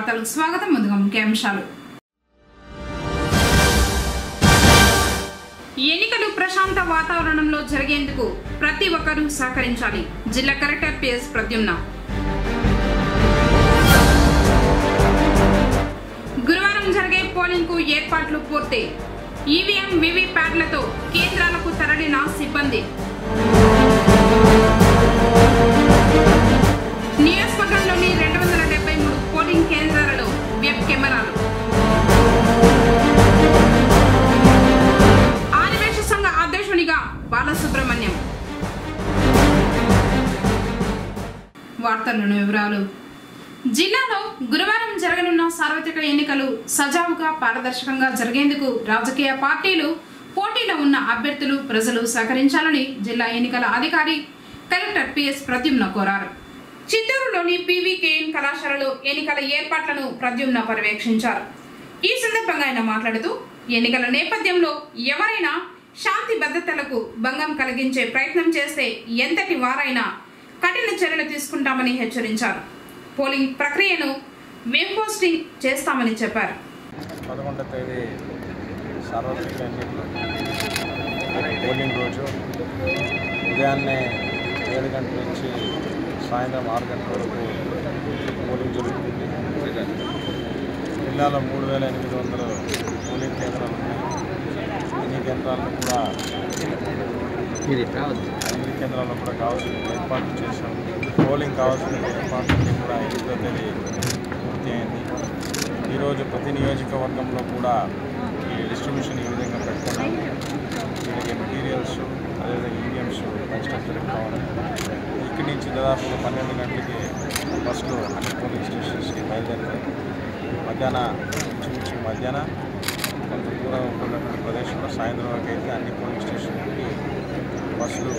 వార్తలకు స్వాగతం. ముందుగా ముఖ్యాంశాలు. ఎన్నికలు ప్రశాంత వాతావరణంలో జరిగేందుకు ప్రతి ఒక్కరూ సహకరించాలి. జిల్లా కలెక్టర్ పిఎస్ ప్రద్యుమ్న. గురువారం జరిగే పోలింగ్ కు ఏర్పాట్లు పూర్తి. ఈవీఎం వివిప్యాట్లతో కేంద్రాలకు తరలిన సిబ్బంది. నియోజకవర్గంలోని 273 పోలింగ్ కేంద్రాలలో వెబ్ కెమెరాలు. ఆదివేశ సంఘ అధ్యక్షునిగా బాలసుబ్రహ్మణ్యం. వార్తలను వివరాలు. జిల్లాలో గురువారం జరగనున్న సార్వత్రిక ఎన్నికలు సజావుగా పారదర్శకంగా జరిగేందుకు రాజకీయ పార్టీలు, పోటీలో ఉన్న అభ్యర్థులు, ప్రజలు సహకరించాలని జిల్లా ఎన్నికల అధికారి కలెక్టర్ పిఎస్ ప్రద్యుమ్న కోరారు. చిత్తూరులోని పీవీకేఎన్ కళాశాలలో ఎన్నికల ఏర్పాట్లను ప్రద్యుమ్న పర్యవేక్షించారు. ఈ సందర్భంగా ఆయన మాట్లాడుతూ ఎన్నికల నేపథ్యంలో ఎవరైనా శాంతి భద్రతలకు భంగం కలిగించే ప్రయత్నం చేస్తే ఎంతటి వారైనా కఠిన చర్యలు తీసుకుంటామని హెచ్చరించారు. పోలింగ్ ప్రక్రియను వెబ్ పోస్టింగ్ చేస్తామని చెప్పారు. 11వ తేదీ సార్వత్రిక ఎన్నికలు పోలింగ్ రోజు ఉదయాన్నే 7 గంటల నుంచి సాయంత్రం 6 గంటల వరకు పోలింగ్ జరుగుతుంది. జిల్లాలో 3800 పోలింగ్ కేంద్రాలు ఉన్నాయి. అన్ని కేంద్రాలను కూడా కావాల్సిన ఏర్పాట్లు చేశాము. పోలింగ్ కావాల్సిన ఏర్పాట్లన్నీ కూడా 8వ తేదీ పూర్తి అయింది. ఈరోజు ప్రతి నియోజకవర్గంలో కూడా ఈ డిస్ట్రిబ్యూషన్ ఈ విధంగా పెట్టుకున్నాము. దీనికి మెటీరియల్స్, అదేవిధంగా ఈవీఎంస్ కన్స్ట్రక్టర్ కావాలి. ఇక్కడి నుంచి దాదాపు 12 గంటలకి బస్సులు అన్ని పోలింగ్ స్టేషన్స్కి బయలుదేరుతాయి. మధ్యాహ్నం కొంత దూరం ఉన్నటువంటి ప్రదేశంలో సాయంత్రం వరకు అయితే అన్ని పోలింగ్ స్టేషన్లకి బస్సులు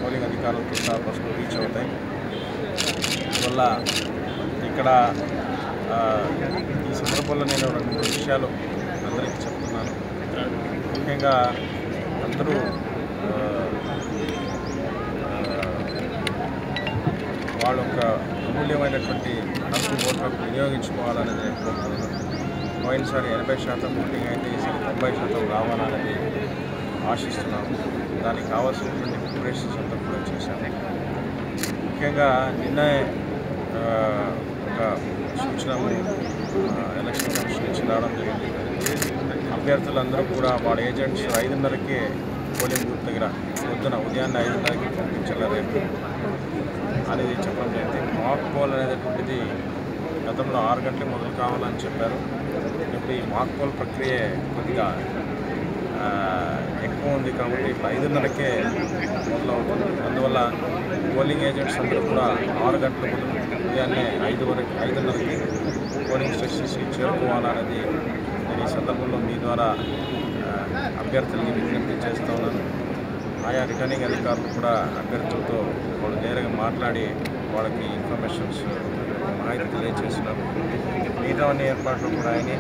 పోలింగ్ అధికారులతో సహా బస్సులు రీచ్ అవుతాయి. అందువల్ల ఇక్కడ ఈ సందర్భంలో నేను 2-3 విషయాలు అందరికీ చెప్తున్నాను. ముఖ్యంగా అందరూ వాళ్ళ యొక్క అమూల్యమైనటువంటి హక్కు ఓట్లకు వినియోగించుకోవాలనేది నేను కోరుతున్నాను. పోయినసారి 80% ఓటింగ్ అయితే ఈసారి 90% రావాలనేది ఆశిస్తున్నాము. దానికి కావాల్సినటువంటి ప్రిపరేషన్స్ అంతా కూడా చేశాము. ముఖ్యంగా నిన్న ఒక సూచన ఎలక్షన్ కమిషన్ నుంచి రావడం జరిగింది. అభ్యర్థులందరూ కూడా వాళ్ళ ఏజెంట్స్ 5:30కే పోలింగ్ బూత్ దగ్గర ఉదయాన్నే 5:30కి పంపించాలి రేపు అనేది చెప్పడం జరిగింది. మాక్ పోల్ అనేటువంటిది గతంలో 6 గంటలకు మొదలు కావాలని చెప్పారు. ఇప్పుడు ఈ మాక్ పోల్ ప్రక్రియ కొద్దిగా ఎక్కువ ఉంది కాబట్టి 5:30కే మొదలవుతుంది. అందువల్ల పోలింగ్ ఏజెంట్స్ అందరూ కూడా 6 గంటల ఉదయాన్నే 5:30కి పోలింగ్ స్టేషన్స్కి చేరుకోవాలనేది నేను ఈ సందర్భంలో మీ ద్వారా అభ్యర్థులకి విజ్ఞప్తి చేస్తూ ఉన్నాను. ఆయా రిటర్నింగ్ అధికారులు కూడా అభ్యర్థులతో వాళ్ళు నేరుగా మాట్లాడి వాళ్ళకి ఇన్ఫర్మేషన్స్ మాహితి తెలియజేస్తున్నారు. మిగతా అన్ని ఏర్పాట్లు కూడా అయినాయి.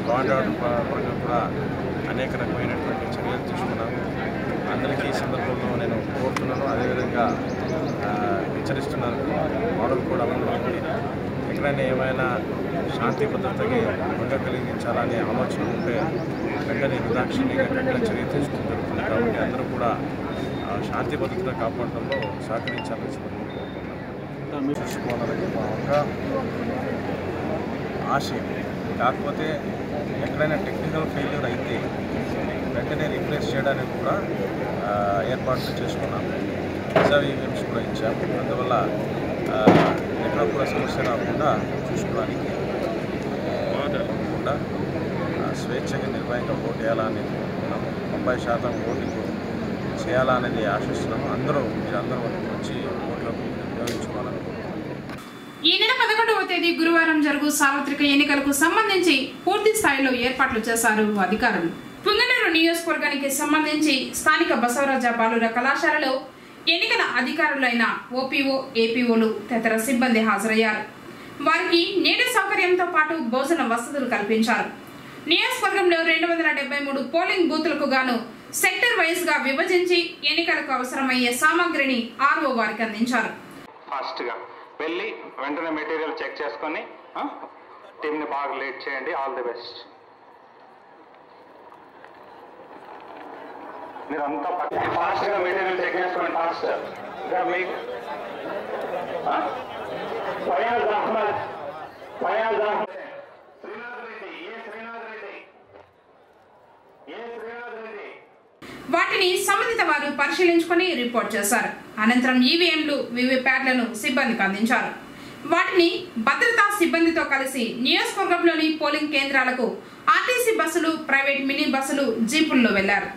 లా అండ్ ఆర్డర్ పరంగా కూడా అనేక రకమైనటువంటి చర్యలు తీసుకున్నాము. అందరికీ ఈ సందర్భంలో నేను కోరుతున్నాను, అదేవిధంగా హెచ్చరిస్తున్నాను. మోడల్ కూడా అమలు ఉంది. ఎక్కడైనా ఏమైనా శాంతి భద్రతకి భంగం కలిగించాలనే ఆలోచన ఉంటే వెంటనే నిర్దాక్షిణ్యంగా కఠిన చర్య తీసుకుని జరుగుతుంది. కాబట్టి అందరూ కూడా శాంతి భద్రత కాపాడడంలో సహకరించాలని కోరుకుంటున్నాను. చూసుకోవాలని మా ఒక ఆశయం. కాకపోతే ఎక్కడైనా టెక్నికల్ ఫెయిల్యూర్ అయితే వెంటనే రీప్లేస్ చేయడానికి కూడా ఏర్పాట్లు చేసుకున్నాము. రిజర్వ్ ఈవెంట్స్ కూడా ఇచ్చాము. అందువల్ల ఎక్కడ కూడా సమస్య రాకుండా చూసుకోవడానికి కూడా స్వేచ్ఛగా నిర్భయంగా ఓటు వేయాలని కోరుకున్నాము. 90% ఓటింగ్ చేయాలనేది ఆశిస్తున్నాము. మీరందరూ వచ్చి ఓట్లకు వినియోగించుకోవాలని కోరుకుంటున్నాము. ఈ నెల 11వ తేదీ గురువారం జరుగు సార్వత్రిక ఎన్నికలకు సంబంధించి పూర్తి స్థాయిలో ఏర్పాట్లు చేశారు అధికారులు. పుంగనూరు నియోజకవర్గానికి సంబంధించి స్థానిక బసవరాజ బాలుర కళాశాలలో ఎన్నికల అధికారులైన ఓపీఓ, ఏపీఓలు తదితర సిబ్బంది హాజరయ్యారు. వారికి నీటి సౌకర్యంతో పాటు భోజన వసతులు కల్పించారు. నియోజకవర్గంలో 273 పోలింగ్ బూతులకు గాను సెక్టర్ వైజ్ గా విభజించి ఎన్నికలకు అవసరమయ్యే సామాగ్రిని ఆర్ఓ వారికి అందించారు. ఫాస్ట్ గా వెళ్ళి వెంటనే మెటీరియల్ చెక్ చేసుకొని టీంని బాగా లీడ్ చేయండి. All the best. మీరంతా ఫాస్ట్గా మెటీరియల్ చెక్ చేసుకోండి. ఫాస్ట్ మీకు ఫయాజ్ అహ్మద్, శ్రీనాథ్ రెడ్డి. వాటిని సంబంధిత వారు పరిశీలించుకొని రిపోర్ట్ చేశారు. అనంతరం ఈవీఎంలు, వీవీప్యాట్లను సిబ్బందికి అందించారు. వాటిని భద్రతా సిబ్బందితో కలిసి నియోజకవర్గంలోని పోలింగ్ కేంద్రాలకు ఆర్టీసీ బస్సులు, ప్రైవేట్ మినీ బస్సులు, జీపుల్లో వెళ్లారు.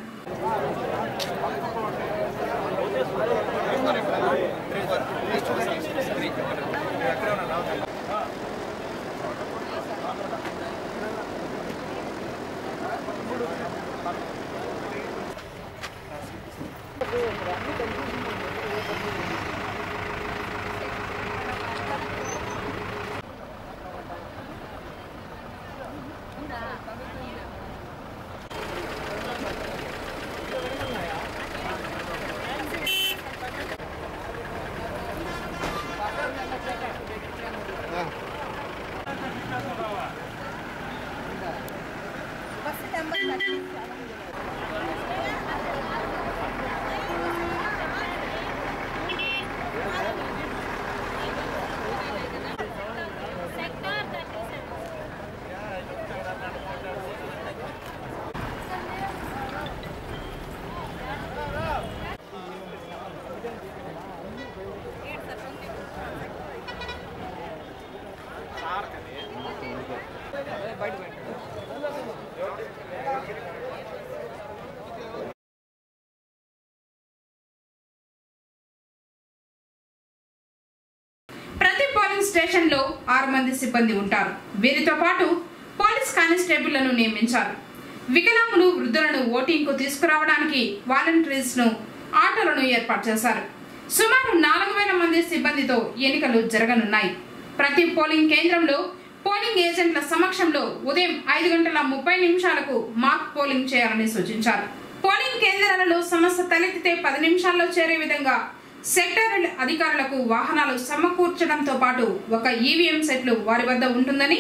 ప్రతి పోలింగ్ స్టేషన్ లో 6 మంది సిబ్బంది ఉంటారు. వీరితో పాటు పోలీస్ కానిస్టేబుళ్లను నియమించారు. వికలాంగులు, వృద్ధులను ఓటింగ్ కు తీసుకురావడానికి వాలంటీర్స్ ను, ఆటోలను ఏర్పాటు చేశారు. సుమారు 4000 మంది సిబ్బందితో ఎన్నికలు జరగనున్నాయి. ప్రతి పోలింగ్ కేంద్రంలో పోలింగ్ ఏజెంట్ల సమక్షంలో ఉదయం 5:30 మాక్ పోలింగ్ చేయాలని సూచించారు. పోలింగ్ కేంద్రాలలో సమస్య తలెత్తితే 10 నిమిషాల్లో చేరే విధంగా సెక్టరల్ అధికారులకు వాహనాలు సమకూర్చడంతో పాటు ఒక ఈవీఎం సెట్లు వారి వద్ద ఉంటుందని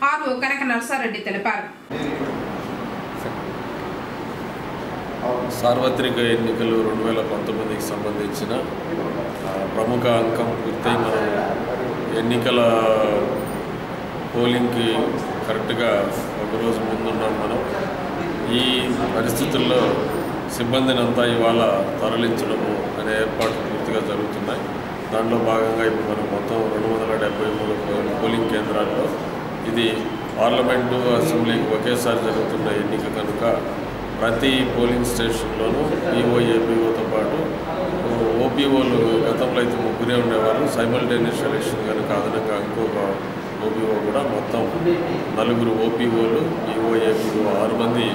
ఆర్ఓ కనక నర్సారెడ్డి తెలిపారు. సార్వత్రిక ఎన్నికలు 2019కి సంబంధించిన ప్రముఖ అంకం పూర్తయి మనం ఎన్నికల పోలింగ్కి కరెక్ట్గా ఒకరోజు ముందున్నాం. మనం ఈ పరిస్థితుల్లో సిబ్బందిని అంతా ఇవాళ తరలించడము అనే ఏర్పాట్లు పూర్తిగా జరుగుతున్నాయి. దాంట్లో భాగంగా ఇప్పుడు మనం మొత్తం 273 పోలింగ్ కేంద్రాల్లో ఇది పార్లమెంటు, అసెంబ్లీకి ఒకేసారి జరుగుతున్న ఎన్నిక కనుక ప్రతి పోలింగ్ స్టేషన్లోనూ ఈఓ, ఏపీఓతో పాటు ఓపీఓలు గతంలో అయితే 3 ఉండేవారు. సైమల్టేనియస్ ఎలక్షన్ కనుక అదనంగా ఇంకొక ఓపీఓ కూడా మొత్తం 4 ఓపీఓలు, ఈఓ, ఏపీఓ 6 మంది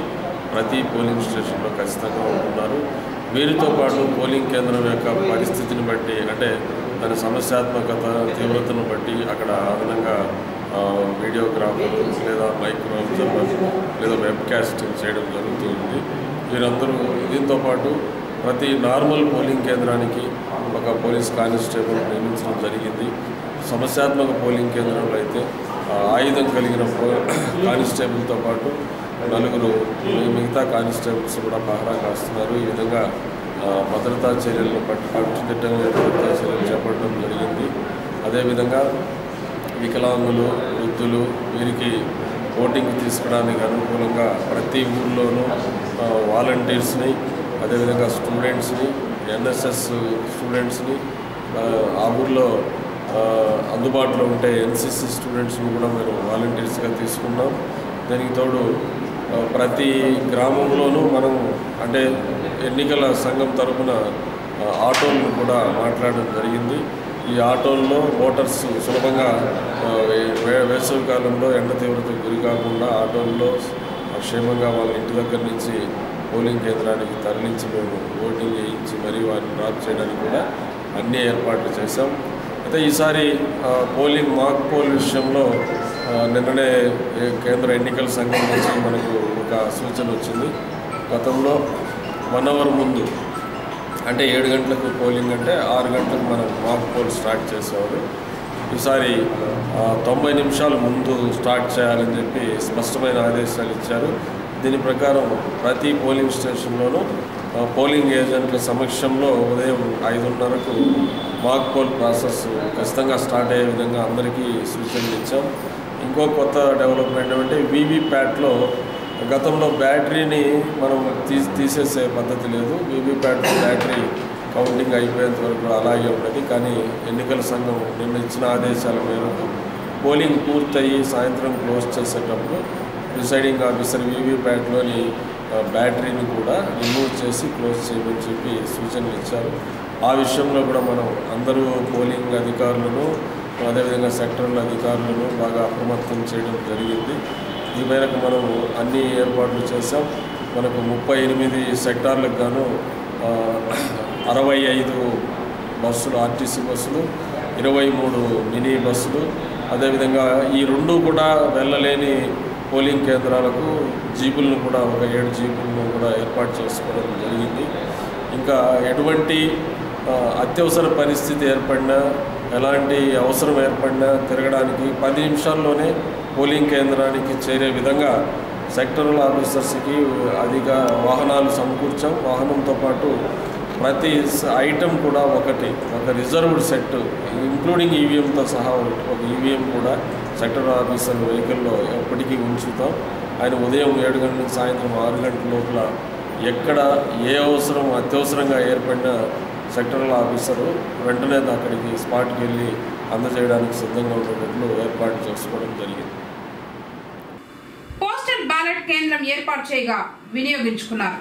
ప్రతి పోలింగ్ స్టేషన్లో ఖచ్చితంగా ఉంటున్నారు. వీరితో పాటు పోలింగ్ కేంద్రం యొక్క పరిస్థితిని బట్టి, అంటే దాని సమస్యాత్మకత తీవ్రతను బట్టి అక్కడ అదనంగా వీడియోగ్రాఫర్ లేదా మైక్రో అబ్జర్వర్ లేదా వెబ్ కాస్టింగ్ చేయడం జరుగుతుంది. వీరందరూ దీంతో పాటు ప్రతి నార్మల్ పోలింగ్ కేంద్రానికి ఒక పోలీస్ కానిస్టేబుల్ నియమించడం జరిగింది. సమస్యాత్మక పోలింగ్ కేంద్రంలో అయితే ఆయుధం కలిగిన కానిస్టేబుల్తో పాటు 4 మిగతా కానిస్టేబుల్స్ కూడా పహరా కాస్తున్నారు. ఈ విధంగా భద్రతా చర్యలను కట్టుదిట్టంగా భద్రతా చర్యలు చేపట్టడం జరిగింది. అదేవిధంగా వికలాంగులు, వృద్ధులు వీరికి ఓటింగ్ తీసుకోవడానికి అనుకూలంగా ప్రతి ఊర్లోనూ వాలంటీర్స్ని, అదేవిధంగా స్టూడెంట్స్ని, ఎన్ఎస్ఎస్ స్టూడెంట్స్ని ఆ ఊర్లో అందుబాటులో ఉంటే ఎన్సిసి స్టూడెంట్స్ని కూడా మేము వాలంటీర్స్గా తీసుకున్నాం. దానికి తోడు ప్రతి గ్రామంలోనూ మనం అంటే ఎన్నికల సంఘం తరఫున ఆటోలను కూడా మాట్లాడడం జరిగింది. ఈ ఆటోల్లో ఓటర్స్ సులభంగా వేసవి కాలంలో ఎండ తీవ్రతకు గురి కాకుండా ఆటోల్లో క్షేమంగా వాళ్ళ ఇంటి దగ్గర నుంచి పోలింగ్ కేంద్రానికి తరలించి మేము ఓటింగ్ చేయించి మరీ వారిని డ్రాప్ చేయడానికి కూడా అన్ని ఏర్పాట్లు చేశాం. అయితే ఈసారి పోలింగ్ మాక్ పోల్ విషయంలో నిన్ననే కేంద్ర ఎన్నికల సంఘం నుంచి మనకు ఒక సూచన వచ్చింది. గతంలో 1 అవర్ ముందు అంటే 7 గంటలకు పోలింగ్ అంటే 6 గంటలకు మనం మాక్ పోల్ స్టార్ట్ చేసేవారు. ఈసారి 90 నిమిషాల ముందు స్టార్ట్ చేయాలని చెప్పి స్పష్టమైన ఆదేశాలు ఇచ్చారు. దీని ప్రకారం ప్రతి పోలింగ్ స్టేషన్లోనూ పోలింగ్ ఏజెంట్ల సమక్షంలో ఉదయం 5:30కు మాక్ పోల్ ప్రాసెస్ ఖచ్చితంగా స్టార్ట్ అయ్యే విధంగా అందరికీ సూచనలు ఇచ్చాం. ఇంకో కొత్త డెవలప్మెంట్ ఏమంటే వీవీప్యాట్లో గతంలో బ్యాటరీని మనం తీసేసే పద్ధతి లేదు. వీవీప్యాట్ బ్యాటరీ కౌంటింగ్ అయిపోయేంత వరకు అలాగే ఉండేది. కానీ ఎన్నికల సంఘం నిన్న ఇచ్చిన ఆదేశాల మేరకు పోలింగ్ పూర్తయి సాయంత్రం క్లోజ్ చేసేటప్పుడు ప్రిసైడింగ్ ఆఫీసర్ వీవీప్యాట్లోని బ్యాటరీని కూడా రిమూవ్ చేసి క్లోజ్ చేయమని చెప్పి సూచనలు ఇచ్చారు. ఆ విషయంలో కూడా మనం అందరూ పోలింగ్ అధికారులను అదేవిధంగా సెక్టర్ల అధికారులను బాగా అప్రమత్తం చేయడం జరిగింది. ఈ మేరకు మనం అన్ని ఏర్పాట్లు చేశాం. మనకు 38 సెక్టార్లకు గాను 65 బస్సులు ఆర్టీసీ బస్సులు, 23 మినీ బస్సులు, అదేవిధంగా ఈ 2 కూడా వెళ్ళలేని పోలింగ్ కేంద్రాలకు జీపులను కూడా ఒక 7 జీపులను కూడా ఏర్పాటు చేసుకోవడం జరిగింది. ఇంకా ఎటువంటి అత్యవసర పరిస్థితి ఏర్పడినా ఎలాంటి అవసరం ఏర్పడినా తిరగడానికి 10 నిమిషాల్లోనే పోలింగ్ కేంద్రానికి చేరే విధంగా సెక్టరల్ ఆఫీసర్స్కి అధిక వాహనాలు సమకూర్చాం. వాహనంతో పాటు ప్రతి ఐటెం కూడా ఒక రిజర్వ్డ్ సెట్ ఇంక్లూడింగ్ ఈవీఎంతో సహా ఒక ఈవీఎం కూడా సెక్టరల్ ఆఫీసర్ వెహికల్లో ఎప్పటికీ ఉంచుతాం. ఆయన ఉదయం 7 గంటల నుంచి సాయంత్రం 6 గంటల లోపల ఎక్కడ ఏ అవసరం అత్యవసరంగా ఏర్పడిన సెక్టరల్ ఆఫీసరు వెంటనే అక్కడికి స్పాట్కి వెళ్ళి అందజేయడానికి సిద్ధంగా ఉండేటట్లు ఏర్పాటు చేసుకోవడం జరిగింది. పోస్టల్ బ్యాలెట్ కేంద్రం ఏర్పాటు చేయగా వినియోగించుకున్నారు.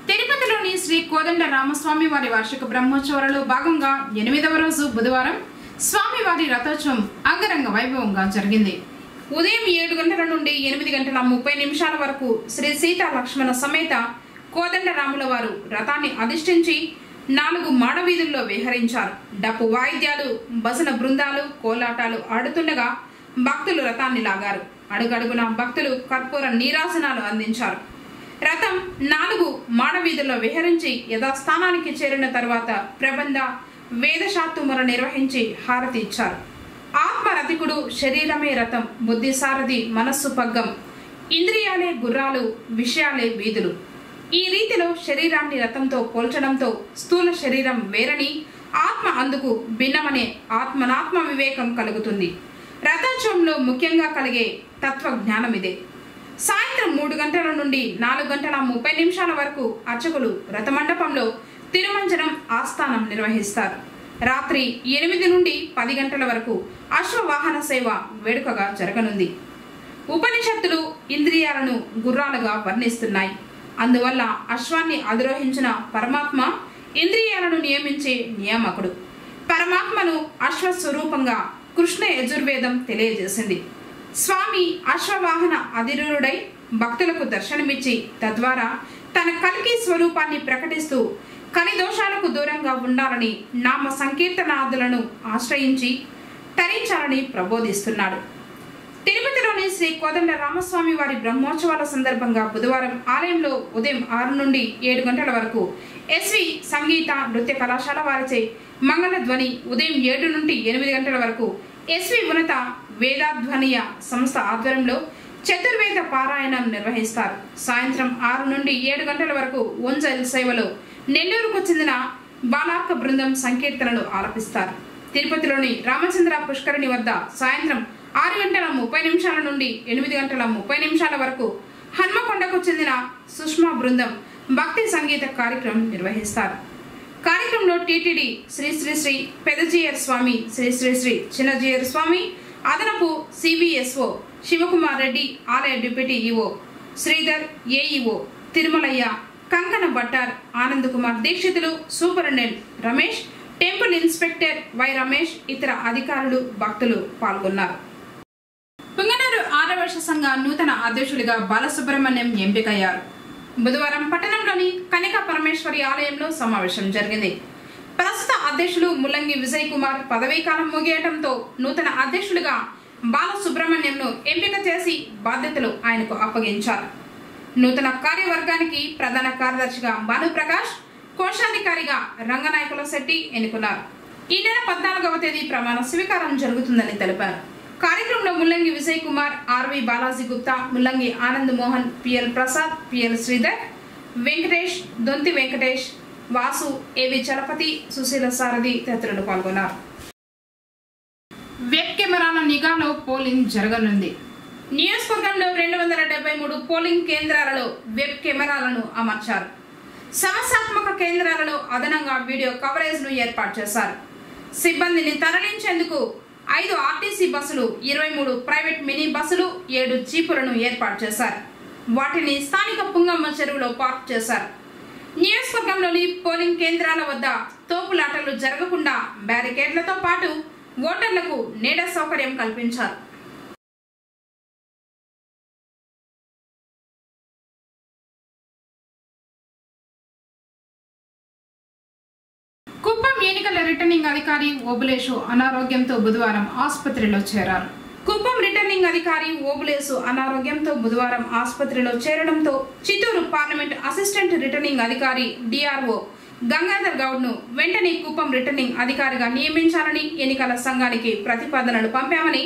తిరుపతిలోని శ్రీ కోదండ రామస్వామి వారి వార్షిక బ్రహ్మోత్సవాలలో భాగంగా 8వ రోజు బుధవారం స్వామివారి రథోత్సవం అంగరంగ వైభవంగా జరిగింది. ఉదయం 7 గంటల నుండి 8:30 వరకు శ్రీ సీతా లక్ష్మణ సమేత కోదండ రాముల వారు రథాన్ని అధిష్ఠించి 4 మాడవీధుల్లో విహరించారు. డప్పు వాయిద్యాలు, భజన బృందాలు, కోలాటాలు ఆడుతుండగా భక్తులు రథాన్ని లాగారు. అడుగడుగున భక్తులు కర్పూర నీరాజనాలు అందించారు. రథం 4 మాడవీధుల్లో విహరించి యథాస్థానానికి చేరిన తర్వాత ప్రబంధ వేదశాతుముర నిర్వహించి హారతి ఇచ్చారు. ఆత్మరథికుడు శరీరమే రథం, బుద్ధి సారథి, మనస్సు పగ్గం, ఇంద్రియాలే గుర్రాలు, విషయాలే వీధులు. ఈ రీతిలో శరీరాన్ని రథంతో పోల్చడంతో స్థూల శరీరం వేరని, ఆత్మ అందుకు భిన్నమనే ఆత్మనాత్మ వివేకం కలుగుతుంది. రథోత్సవంలో ముఖ్యంగా కలిగే తత్వ జ్ఞానం ఇదే. సాయంత్రం 3 గంటల నుండి 4:30 వరకు అర్చకులు రథమండపంలో తిరుమంజనం ఆస్థానం నిర్వహిస్తారు. రాత్రి 8 నుండి 10 గంటల వరకు అశ్వవాహన సేవ వేడుకగా జరగనుంది. ఉపనిషత్తులు ఇంద్రియాలను గుర్రాలుగా వర్ణిస్తున్నాయి. అందువల్ల అశ్వాన్ని అధిరోహించిన పరమాత్మ ఇంద్రియాలను నియమించే నియామకుడు. పరమాత్మను అశ్వస్వరూపంగా కృష్ణ యజుర్వేదం తెలియజేసింది. స్వామి అశ్వవాహన అధిరూఢుడై భక్తులకు దర్శనమిచ్చి తద్వారా తన కల్కి స్వరూపాన్ని ప్రకటిస్తూ కలిదోషాలకు దూరంగా ఉండాలని నామ సంకీర్తనాదులను ఆశ్రయించి తరించాలని ప్రబోధిస్తున్నాడు. తిరుపతిలోని శ్రీ కోదండ రామస్వామి వారి బ్రహ్మోత్సవాల సందర్భంగా బుధవారం ఆలయంలో ఉదయం 6 నుండి 7 గంటల వరకు ఎస్వి సంగీత నృత్య కళాశాల వారిచే మంగళ ధ్వని, ఉదయం 7 నుండి 8 గంటల వరకు ఎస్వి ఉన్నత వేదాధ్వనియ సంస్థ ఆధ్వర్యంలో చతుర్వేద పారాయణం నిర్వహిస్తారు. సాయంత్రం 6 నుండి 7 గంటల వరకు ఓంజల్ సేవలో నెల్లూరుకు చెందిన బాలార్క బృందం సంకీర్తనలు ఆలపిస్తారు. తిరుపతిలోని రామచంద్ర పుష్కరిణి వద్ద సాయంత్రం 6:30 నుండి 8:30 వరకు హన్మకొండకు చెందిన సుష్మా బృందం భక్తి సంగీత కార్యక్రమం నిర్వహిస్తారు. కార్యక్రమంలో టీటీడీ శ్రీ శ్రీ శ్రీ పెదజీయర్ స్వామి, శ్రీ శ్రీ శ్రీ చిన్నజీయర్ స్వామి, అదనపు సిబిఎస్ఓ శివకుమార్ రెడ్డి, ఆలయ deputy EO Sridhar, AEO Tirumalaiah, కంకణ భట్టార్, Anand Kumar Dikshitulu, superintendent Ramesh, temple inspector Y Ramesh, ఇతర అధికారులు, భక్తులు పాల్గొన్నారు. పుంగనూరు ఆర్యవైశ్య సంఘ నూతన అధ్యక్షుడిగా బాలసుబ్రహ్మణ్యం ఎంపికయ్యారు. బుధవారం పట్టణంలోని కనికా పరమేశ్వరి ఆలయంలో సమావేశం జరిగింది. ప్రస్తుత అధ్యక్షులు ముల్లంగి విజయ్ కుమార్ పదవీకాలం ముగియడంతో నూతన అధ్యక్షుడిగా బాలసుబ్రహ్మణ్యంను ఎంపిక చేసి బాధ్యతలు ఆయనకు అప్పగించారు. నూతన కార్యవర్గానికి ప్రధాన కార్యదర్శిగా భానుప్రకాష్, కోశాధికారిగా రంగనాయకుల శెట్టి ఎన్నుకున్నారు. ఈ నెల 14వ తేదీ ప్రమాణ స్వీకారం జరుగుతుందని తెలిపారు. కార్యక్రమంలో ముల్లంగి విజయ్ కుమార్, ఆర్వి బాలాజీ గుప్తా, ముల్లంగి ఆనంద్ మోహన్, పిఎల్ ప్రసాద్, పిఎల్ శ్రీధర్, వెంకటేష్, దొంతి వెంకటేష్, వాసు, ఏవి చలపతి, సుశీల సారథి తదితరులు పాల్గొన్నారు. వెబ్ కెమెరాల నిఘాలో పోలింగ్ జరగనుంది. నియోజకవర్గంలో 273 పోలింగ్ కేంద్రాలలో వెబ్ కెమెరాలను అమర్చారు. సమస్యాత్మక కేంద్రాలలో అదనంగా వీడియో కవరేజ్ ను ఏర్పాటు చేశారు. సిబ్బందిని తరలించేందుకు 5 ఆర్టీసీ బస్సులు, 23 ప్రైవేట్ మినీ బస్సులు, 7 జీపులను ఏర్పాటు చేశారు. వాటిని స్థానిక పుంగమ్మ చెరువులో పార్క్ చేశారు. నియోజకవర్గంలోని పోలింగ్ కేంద్రాల వద్ద తోపులాటలు జరగకుండా బ్యారికేడ్లతో పాటు ఓటర్లకు నీడ సౌకర్యం కల్పించారు. కుప్పం ఎన్నికల రిటర్నింగ్ అధికారి ఓబులేషు అనారోగ్యంతో బుధవారం ఆసుపత్రిలో చేరారు. కుప్పం రిటర్నింగ్ అధికారి ఓబులేసు అనారోగ్యంతో బుధవారం ఆసుపత్రిలో చేరడంతో చిత్తూరు పార్లమెంట్ అసిస్టెంట్ రిటర్నింగ్ అధికారి డిఆర్ఓ గంగాధర్ గౌడ్ ను వెంటనే కుప్పం రిటర్నింగ్ అధికారిగా నియమించాలని ఎన్నికల సంఘానికి ప్రతిపాదనలు పంపామని,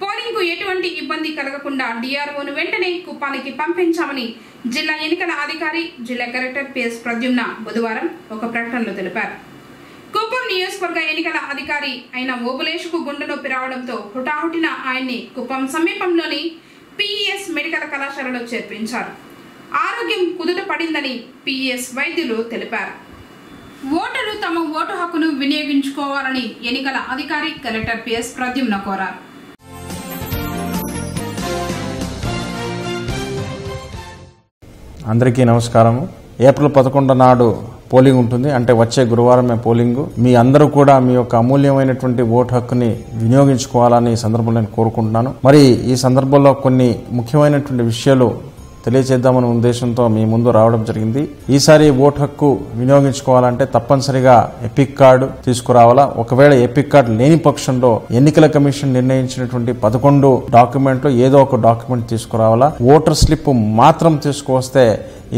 పోలింగ్ కు ఎటువంటి ఇబ్బంది కలగకుండా డిఆర్ఓను వెంటనే కుప్పానికి పంపించామని జిల్లా ఎన్నికల అధికారి, జిల్లా కలెక్టర్ పిఎస్ ప్రద్యుమ్న బుధవారం ఒక ప్రకటనలో తెలిపారు. కుప్పం నియోజకవర్గ ఎన్నికల అధికారి అయిన ఓబులేషుకు గుండె నొప్పి రావడంతో హుటాహుటిన ఆయన్ని కుప్పం సమీపంలోని పిఈఎస్ మెడికల్ కళాశాలలో చేర్పించారు. ఆరోగ్యం కుదుట పడిందని పిఈఎస్ వైద్యులు తెలిపారు. ఓటర్లు తమ ఓటు హక్కును వినియోగించుకోవాలని ఎన్నికల అధికారి, కలెక్టర్ పిఎస్ ప్రద్యుమ్న కోరారు. అందరికీ నమస్కారము. ఏప్రిల్ 11 నాడు పోలింగ్ ఉంటుంది. అంటే వచ్చే గురువారమే పోలింగ్. మీ అందరూ కూడా మీ యొక్క అమూల్యమైనటువంటి ఓటు హక్కుని వినియోగించుకోవాలని ఈ సందర్భంలో నేను కోరుకుంటున్నాను. మరి ఈ సందర్భంలో కొన్ని ముఖ్యమైనటువంటి విషయాలు తెలియజేద్దామనే ఉద్దేశంతో మీ ముందు రావడం జరిగింది. ఈసారి ఓటు హక్కు వినియోగించుకోవాలంటే తప్పనిసరిగా ఎపిక్ కార్డు తీసుకురావాలా. ఒకవేళ ఎపిక్ కార్డు లేని పక్షంలో ఎన్నికల కమిషన్ నిర్ణయించినటువంటి 11 డాక్యుమెంట్లు ఏదో ఒక డాక్యుమెంట్ తీసుకురావాలా. ఓటర్ స్లిప్ మాత్రం తీసుకువస్తే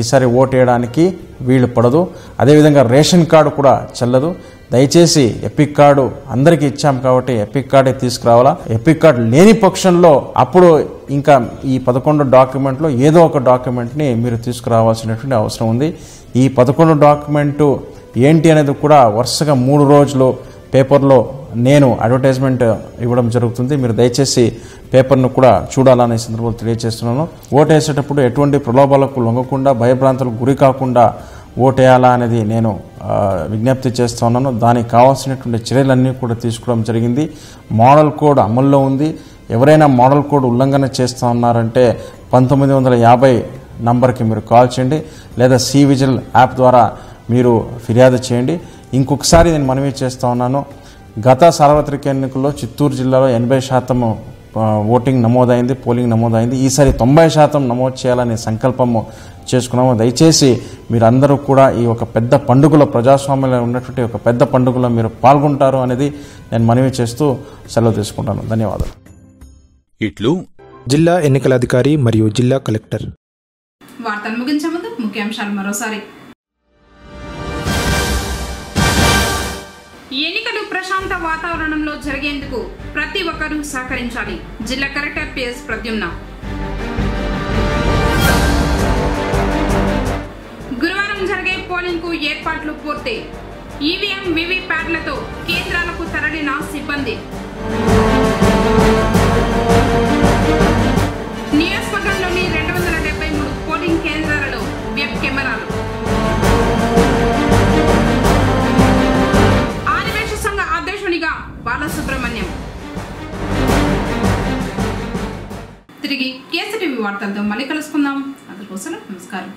ఈసారి ఓటు వేయడానికి వీలు పడదు. అదేవిధంగా రేషన్ కార్డు కూడా చెల్లదు. దయచేసి ఎపిక్ కార్డు అందరికీ ఇచ్చాం కాబట్టి ఎపిక్ కార్డే తీసుకురావాలా. ఎపిక్ కార్డు లేని పక్షంలో అప్పుడు ఇంకా ఈ 11 డాక్యుమెంట్లో ఏదో ఒక డాక్యుమెంట్ని మీరు తీసుకురావాల్సినటువంటి అవసరం ఉంది. ఈ 11 డాక్యుమెంటు ఏంటి అనేది కూడా వరుసగా 3 రోజులు పేపర్లో నేను అడ్వర్టైజ్మెంట్ ఇవ్వడం జరుగుతుంది. మీరు దయచేసి పేపర్ను కూడా చూడాలనే సందర్భంలో తెలియజేస్తున్నాను. ఓటు వేసేటప్పుడు ఎటువంటి ప్రలోభాలకు లొంగకుండా, భయభ్రాంతులకు గురి కాకుండా ఓటేయాలా అనేది నేను విజ్ఞప్తి చేస్తూ ఉన్నాను. దానికి కావాల్సినటువంటి చర్యలన్నీ కూడా తీసుకోవడం జరిగింది. మోడల్ కోడ్ అమల్లో ఉంది. ఎవరైనా మోడల్ కోడ్ ఉల్లంఘన చేస్తూ ఉన్నారంటే 1950 నంబర్కి మీరు కాల్ చేయండి, లేదా సి విజిల్ యాప్ ద్వారా మీరు ఫిర్యాదు చేయండి. ఇంకొకసారి నేను మనవి చేస్తూ ఉన్నాను. గత సార్వత్రిక ఎన్నికల్లో చిత్తూరు జిల్లాలో 80% ఓటింగ్ నమోదైంది, పోలింగ్ నమోదైంది. ఈసారి 90% నమోదు చేయాలనే సంకల్పము చేసుకున్నాము. దయచేసి మీరందరూ కూడా ఈ ఒక పెద్ద పండుగలో, ప్రజాస్వామ్యంలో ఉన్నటువంటి ఒక పెద్ద పండుగలో మీరు పాల్గొంటారు అనేది నేను మనవి చేస్తూ సెలవు తీసుకుంటాను. ధన్యవాదాలు. ఇట్లు జిల్లా ఎన్నికల అధికారి మరియు జిల్లా కలెక్టర్. వార్తలు ముగించే ముందు ముఖ్యాంశాలు మరోసారి. ఎన్నికలు ప్రశాంత వాతావరణంలో జరిగేందుకు ప్రతి ఒక్కరూ సహకరించాలి. జిల్లా కలెక్టర్ పిఎస్ ప్రద్యుమ్న. గురువారం జరిగే పోలింగ్ కు ఏర్పాట్లు పూర్తి. ఈవీఎం వివిప్యాట్లతో కేంద్రాలకు తరలిన సిబ్బంది. నియోజకవర్గంలోని 273 పోలింగ్ కేంద్రాలలో వెబ్ కెమెరాలు. ఆర్యవైశ్య సంఘ అధ్యక్షునిగా బాలసుబ్రహ్మణ్యం. తిరిగి కేసీటీవీ వార్తలతో మళ్ళీ కలుసుకుందాం. అందుకోసం నమస్కారం.